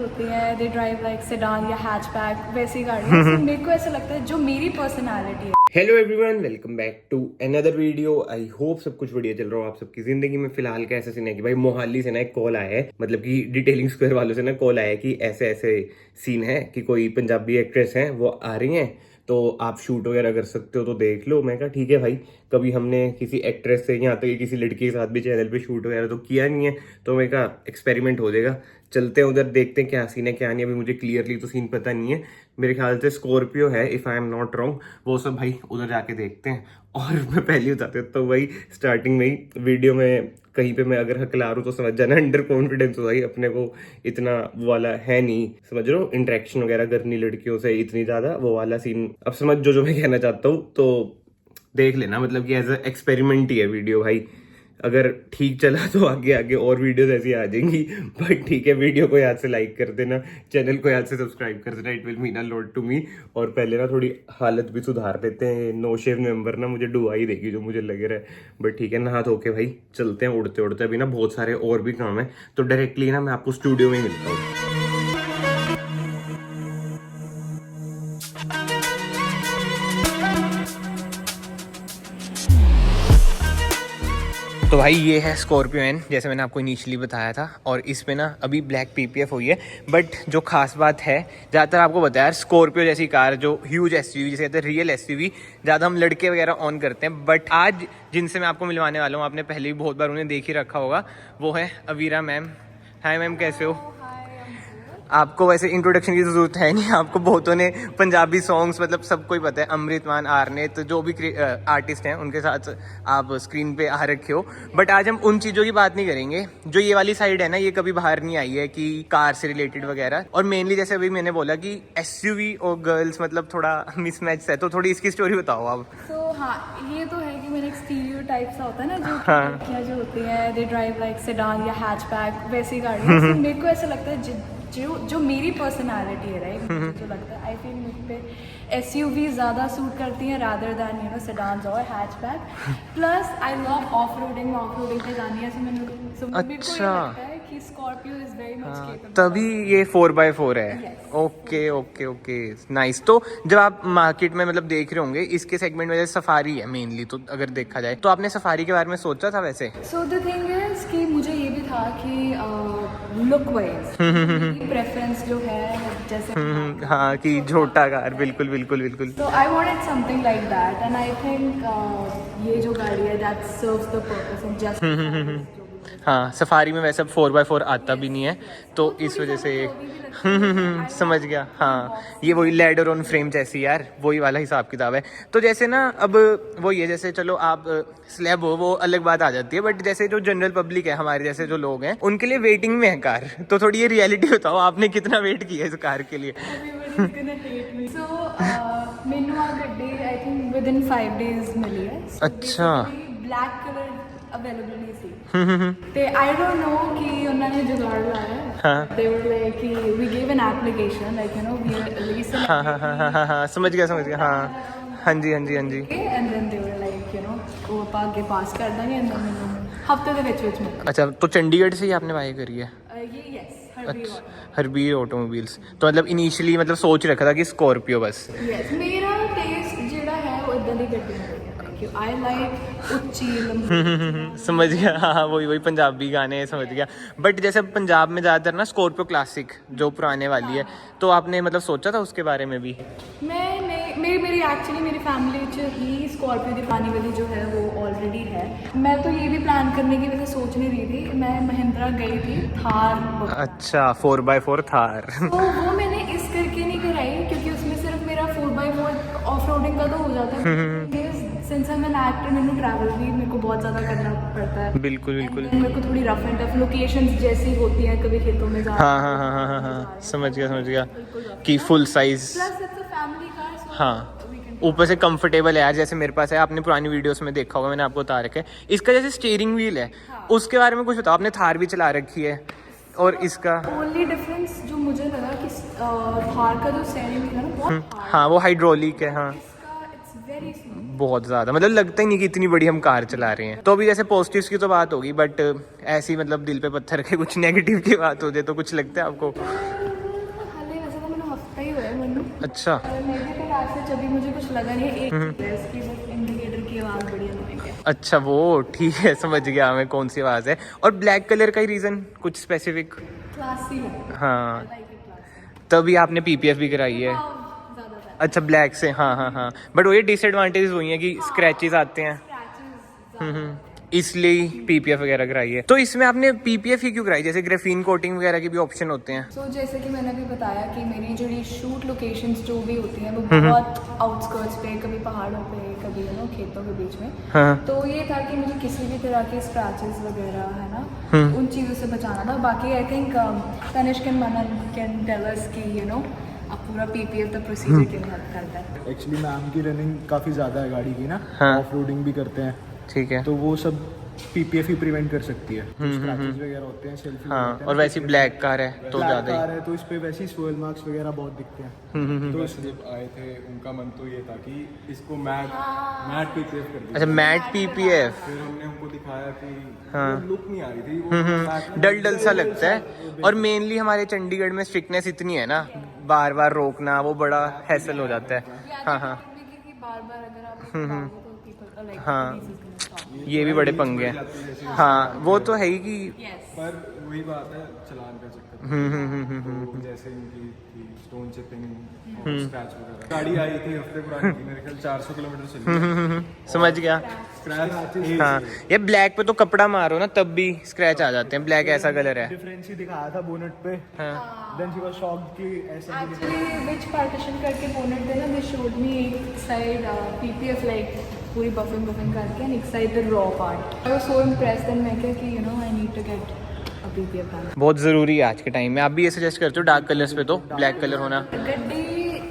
होती हैं they drive like sedan या हैचबैक वैसी गाड़ियाँ। so, मेरे को ऐसा लगता है जो मेरी पर्सनालिटी है। Hello everyone, welcome back to another video. I hope सब कुछ बढ़िया चल रहा हो आप सबकी जिंदगी में। फिलहाल का ऐसा सीन है कि भाई मोहाली से ना एक कॉल आया है, मतलब कि डिटेलिंग स्क्वायर वालों से ना कॉल आया है कि ऐसे ऐसे सीन है कि कोई पंजाबी एक्ट्रेस है वो आ रही हैं, तो आप शूट वगैरह कर सकते हो तो देख लो। मैं कहा ठीक है भाई, कभी हमने किसी एक्ट्रेस से यहाँ तक कि किसी लड़की के साथ भी चैनल पे शूट वगैरह तो किया नहीं है, तो मैं कहा एक्सपेरिमेंट हो जाएगा, चलते हैं उधर, देखते हैं क्या सीन है क्या नहीं। अभी मुझे क्लियरली तो सीन पता नहीं है, मेरे ख्याल से स्कॉर्पियो है if I am not wrong. वो सब भाई उधर जाके देखते हैं। और मैं पहले बताते तो भाई स्टार्टिंग में ही वीडियो में कहीं पे मैं अगर हकला रहा हूँ तो समझ जाना अंडर कॉन्फिडेंस हो भाई, अपने को इतना वो वाला है नहीं, समझ रहे हो, इंटरेक्शन वगैरह करनी लड़कियों से इतनी ज़्यादा वो वाला सीन। अब समझ जो मैं कहना चाहता हूँ, तो देख लेना, मतलब कि एज अ एक्सपेरिमेंट ही है वीडियो भाई। अगर ठीक चला तो आगे आगे और वीडियोस ऐसी आ जाएंगी, बट ठीक है, वीडियो को याद से लाइक कर देना, चैनल को याद से सब्सक्राइब कर देना, it will mean a lot to me. और पहले ना थोड़ी हालत भी सुधार लेते हैं, नो शेव नवंबर ना मुझे डुआ ही देगी जो मुझे लगे रहा है। बट ठीक है, नहा धो के भाई चलते हैं, उड़ते उड़ते। अभी ना बहुत सारे और भी काम है, तो डायरेक्टली ना मैं आपको स्टूडियो में ही मिलता हूँ। तो भाई ये है स्कॉर्पियो एन, जैसे मैंने आपको इनिशियली बताया था, और इस पे ना अभी ब्लैक पीपीएफ हुई है। बट जो खास बात है, ज़्यादातर आपको बताया स्कॉर्पियो जैसी कार जो ह्यूज एसयूवी जिसे कहते हैं रियल एसयूवी, ज़्यादा हम लड़के वगैरह ऑन करते हैं। बट आज जिनसे मैं आपको मिलवाने वाला हूँ, आपने पहले भी बहुत बार उन्हें देख ही रखा होगा, वो है अवीरा मैम। हाय मैम, कैसे हो? आपको वैसे इंट्रोडक्शन की जरूरत है नहीं, आपको बहुतों ने पंजाबी सॉन्ग्स मतलब सबको ही पता है, अमृत मान, आरनेत, जो भी आर्टिस्ट हैं उनके साथ आप स्क्रीन पे आ रखे हो। बट आज हम उन चीज़ों की बात नहीं करेंगे जो ये वाली साइड है ना, ये कभी बाहर नहीं आई है कि कार से रिलेटेड वगैरह। और मेनली जैसे अभी मैंने बोला कि एसयूवी और गर्ल्स मतलब थोड़ा मिसमैच है, तो थोड़ी इसकी स्टोरी बताओ आप। तो हाँ, ये तो है कि मेरा एक स्टीरियोटाइप सा होता है ना, जो लड़कियाँ जो होती हैं दे ड्राइव लाइक सेडान या हैचबैक वैसी गाड़ियाँ। so, मेरे को ऐसा लगता है जो मेरी पर्सनालिटी है, राइट, मुझे जो लगता है आई फील मुझ पे एसयूवी ज़्यादा सूट करती हैं rather than you know sedans और hatchback. Plus I love off roading पे जानी है, सो मेरे को ये लगता है कि Scorpio is very much capable. तभी ये 4x4 है। Okay okay okay, nice. तो जब आप मार्केट में मतलब देख रहे होंगे इसके सेगमेंट में, जैसे सफारी है मेनली, तो अगर देखा जाए तो आपने सफारी के बारे में सोचा था वैसे? सो द थिंग इज कि मुझे ये भी था कि लुक वाइज प्रेफरेंस जो है जैसे हाँ, कि छोटा कार, बिल्कुल बिल्कुल बिल्कुल। So I wanted something like that, and I think ये जो गाड़ी है that serves the purpose and just हाँ, सफारी में वैसे 4x4 आता भी नहीं है, तो इस वजह से समझ गया। हाँ, ये वही लैडर ऑन फ्रेम जैसी यार, वही वाला हिसाब किताब है। तो जैसे ना अब वो ये जैसे चलो आप स्लैब हो वो अलग बात आ जाती है, बट जैसे जो जनरल पब्लिक है, हमारे जैसे जो लोग हैं, उनके लिए वेटिंग में है कार। तो थोड़ी ये रियलिटी बताओ, आपने कितना वेट किया इस कार के लिए? ਮੈਨੂੰ ਆ ਗੱਡੀ आई थिंक within 5 days ਮਿਲੀ ਹੈ। अच्छा, ब्लैक कलर अवेलेबल नहीं ਸੀ ਤੇ आई डोंट नो कि ਉਹਨਾਂ ਨੇ जुगाड़ लाया। हाँ। they were like कि we gave an application like you know we released हाँ हाँ हाँ हाँ हाँ, समझ गया हाँ हाँ जी हाँ जी हाँ जी। and then they were like you know ਉਹ ਆਪਾਂ ਅੱਗੇ ਪਾਸ ਕਰ ਦਾਂਗੇ and then ਮੈਨੂੰ ਹਫਤੇ ਦੇ ਵਿੱਚ ਮਿਲ। अच्छा, तो चंडीगढ़ से ही आपने बाई करी है? ये यस हरबीर ऑटोमोबाइल्स। तो मतलब इनिशियली मतलब सोच रखा था कि स्कॉर्पियो बस? यस, मेरा टेस्ट ਜਿਹੜਾ है वो इधर ਦੀ ਗੱਡੀ है कि आई लाइक ਉੱਚੀ लंबी। समझ गया, हाँ वही पंजाबी गाने, समझ गया। बट जैसे पंजाब में ज़्यादातर ना स्कॉर्पियो क्लासिक जो पुराने वाली है, तो आपने मतलब सोचा था उसके बारे में भी? मेरी एक्चुअली मेरी फैमिली च ही स्कॉर्पियो की पुरानी वाली जो है वो ऑलरेडी है। मैं तो ये भी प्लान करने की वजह सोच नहीं रही थी, मैं महिंद्रा गई थी थार। अच्छा, 4x4 थार। तो वो मैंने इस करके नहीं कराई क्योंकि उसमें सिर्फ मेरा 4x4 ऑफ रोडिंग का तो हो जाता है। Since I am an actor, मैंने ट्रैवल भी मेरे को बहुत ज़्यादा करना पड़ता है। बिल्कुल बिल्कुल। मेरे को थोड़ी रफ एंड टफ लोकेशंस जैसी होती हैं, कभी खेतों में जाना। हाँ हाँ हाँ हाँ हाँ हाँ, समझ गया कि फुल साइज। हाँ, ऊपर से कंफर्टेबल है यार, जैसे मेरे पास है, आपने पुरानी वीडियोस में देखा होगा, मैंने आपको बता रखा है। इसका जैसे स्टीयरिंग व्हील है, उसके बारे में कुछ बताओ। आपने थार भी चला रखी है, और इसका ओनली डिफरेंस जो मुझे लगा कि थार का जो स्टीयरिंग व्हील है ना बहुत हाँ वो हाइड्रोलिक है। हाँ, बहुत ज्यादा, मतलब लगता ही नहीं कि इतनी बड़ी हम कार चला रहे हैं। तो अभी जैसे पॉजिटिव्स की तो बात होगी, बट ऐसी मतलब दिल पे पत्थर के कुछ नेगेटिव की बात हो जाए तो कुछ लगता है आपको? हाले वैसे तो मैंने हफ्ता ही हुआ है मनु। अच्छा। मेरे को आज से जब भी मुझे कुछ लगा नहीं है, एक चीज़ है उसकी बस इंडिकेटर की आवाज़ बड़ी annoying है। अच्छा वो ठीक है, समझ गया मैं कौन सी आवाज़ है। और ब्लैक कलर का ही रीज़न कुछ स्पेसिफिक? क्लासी है। हाँ, I like it classy। तभी आपने पीपीएफ भी कराई है। ज़्यादा अच्छा ब्लैक से, हाँ हाँ हाँ। बट वो ये डिसएडवांटेजेस वही है कि स्क्रैचेस आते हैं, स्क्रैचेस इसलिए पीपीएफ वगैरह कराई है। तो इसमें आपने पीपीएफ ही क्यों कराई? जैसे ग्रेफीन कोटिंग वगैरह के भी ऑप्शन होते हैं। सो जैसे कि मैंने अभी बताया कि मेरी जो शूट लोकेशंस जो भी होती हैं वो बहुत आउटस्कर्ट्स पे, कभी पहाड़ों पे, कभी खेतों के बीच में। हाँ। तो ये था कि मुझे किसी भी तरह के स्क्रैचेस वगैरह है ना, उन चीज़ों से बचाना था। बाकी I think Tanishk and Manan can tell us कि अब पूरा पीपीएफ द प्रोसीजर के लिए हेल्प करता है। एक्चुअली मैम की रनिंग काफ़ी ज़्यादा है गाड़ी की ना, हाँ। ऑफ रोडिंग भी करते हैं, ठीक है। तो वो सब पीपीएफ ही प्रिवेंट कर सकती है। स्क्रैचेस वगैरह होते हैं, सेल्फी हाँ, और वैसे ब्लैक कार है तो ज़्यादा कार ही। है तो इस पे वैसे ही स्वर्ल मार्क्स वगैरह बहुत दिखते हैं। तो जब आए थे उनका मन तो ये था कि इसको मैट पीपीएफ कर दिया। अच्छा मैट पीपीएफ। फिर हमने उनको दिखाया कि हाँ। लुक नहीं आ रही थी, वो डल डल सा लगता है। और मेनली हमारे चंडीगढ़ में स्ट्रिक्टनेस इतनी है ना, बार बार रोकना वो बड़ा हैसल हो जाता है। हाँ हाँ बार-बार अगर आप तो people like हाँ। this is gonna stop। ये भी बड़े पंगे हैं। हाँ वो तो है ही कि Yes। पर वही बात है चलान का चक्कर। तो जैसे इनकी स्टोन चिपिंग और स्क्रैच वगैरह, गाड़ी आई थी हफ्ते पुरानी थी, मेरे ख्याल 400 किलोमीटर चली। समझ गया। स्क्रैच हाँ ये ब्लैक पे तो कपड़ा मारो ना तब भी स्क्रैच आ जाते हैं, ब्लैक ऐसा कलर है। डिफरेंस ही दिखाया था बोनेट पे, हाँ। देन शी वाज शॉक्ड कि ऐसा भी Actually, which partition करके बोनेट देना, they showed me एक side PPF like पूरी buffing करके and एक side the raw part. I was so impressed and मैं क्या कि I need to get a PPF done. बहुत ज़रूरी है आज के टाइम में। आप भी ये सजेस्ट करते हो डार्क कलर्स पे तो ब्लैक कलर होना? गड्डी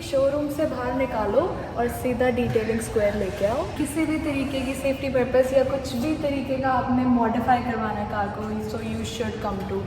शोरूम से बाहर निकालो और सीधा डिटेलिंग स्क्वायर लेके आओ। किसी भी तरीके की सेफ्टी पर्पस या कुछ भी तरीके का आपने मॉडिफाई करवाना है कार को, so you should come to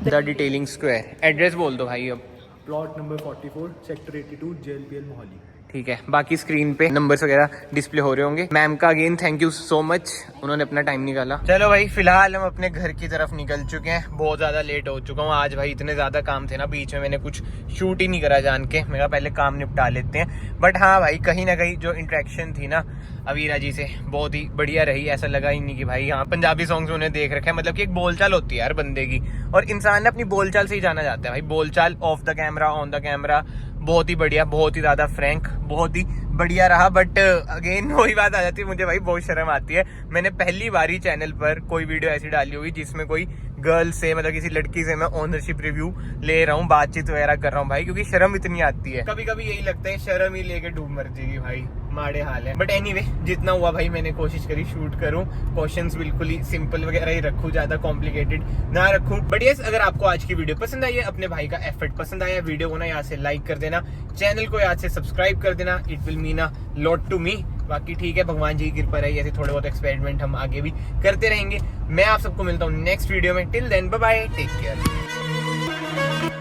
the detailing square. Address बोल दो भाई अब। Plot number 44 sector 82 JLPL Mohali. ठीक है, बाकी स्क्रीन पे नंबर्स वगैरह डिस्प्ले हो रहे होंगे। मैम का again thank you so much, उन्होंने अपना टाइम निकाला। चलो भाई फिलहाल हम अपने घर की तरफ निकल चुके हैं। बहुत ज़्यादा लेट हो चुका हूँ आज भाई, इतने ज़्यादा काम थे ना बीच में, मैंने कुछ शूट ही नहीं करा जान के। मैं कहा पहले काम निपटा लेते हैं। बट हाँ भाई कहीं ना कहीं जो इंटरेक्शन थी ना अवीरा जी से बहुत ही बढ़िया रही। ऐसा लगा ही नहीं कि भाई हाँ पंजाबी सॉन्ग्स उन्हें देख रखा है। मतलब कि एक बोलचाल होती है यार बंदे की, और इंसान ने अपनी बोलचाल से ही जाना जाता है भाई। बोलचाल of the camera, on the camera बहुत ही बढ़िया, बहुत ही ज़्यादा फ्रैंक, बहुत ही बढ़िया रहा। बट अगेन वही बात आ जाती है, मुझे भाई बहुत शर्म आती है। मैंने पहली बार ही चैनल पर कोई वीडियो ऐसी डाली होगी जिसमें कोई गर्ल से, मतलब किसी लड़की से मैं ओनरशिप रिव्यू ले रहा हूँ, बातचीत वगैरह कर रहा हूँ भाई, क्योंकि शर्म इतनी आती है। कभी कभी यही लगता है शर्म ही लेके डूब मर जाएगी भाई, माड़े हाल है। बट एनीवे जितना हुआ भाई मैंने कोशिश करी शूट करूं, क्वेश्चंस बिल्कुल ही सिंपल वगैरह ही रखूं, ज्यादा कॉम्प्लिकेटेड ना रखूं। बट यस अगर आपको आज की वीडियो पसंद आई है, अपने भाई का एफर्ट पसंद आया, वीडियो को ना यहाँ से लाइक कर देना, चैनल को यहाँ से सब्सक्राइब कर देना, it will mean a lot to me. बाकी ठीक है, भगवान जी की कृपा रही, ऐसे थोड़े बहुत एक्सपेरिमेंट हम आगे भी करते रहेंगे। मैं आप सबको मिलता हूँ नेक्स्ट वीडियो में। Till then bye bye, take care.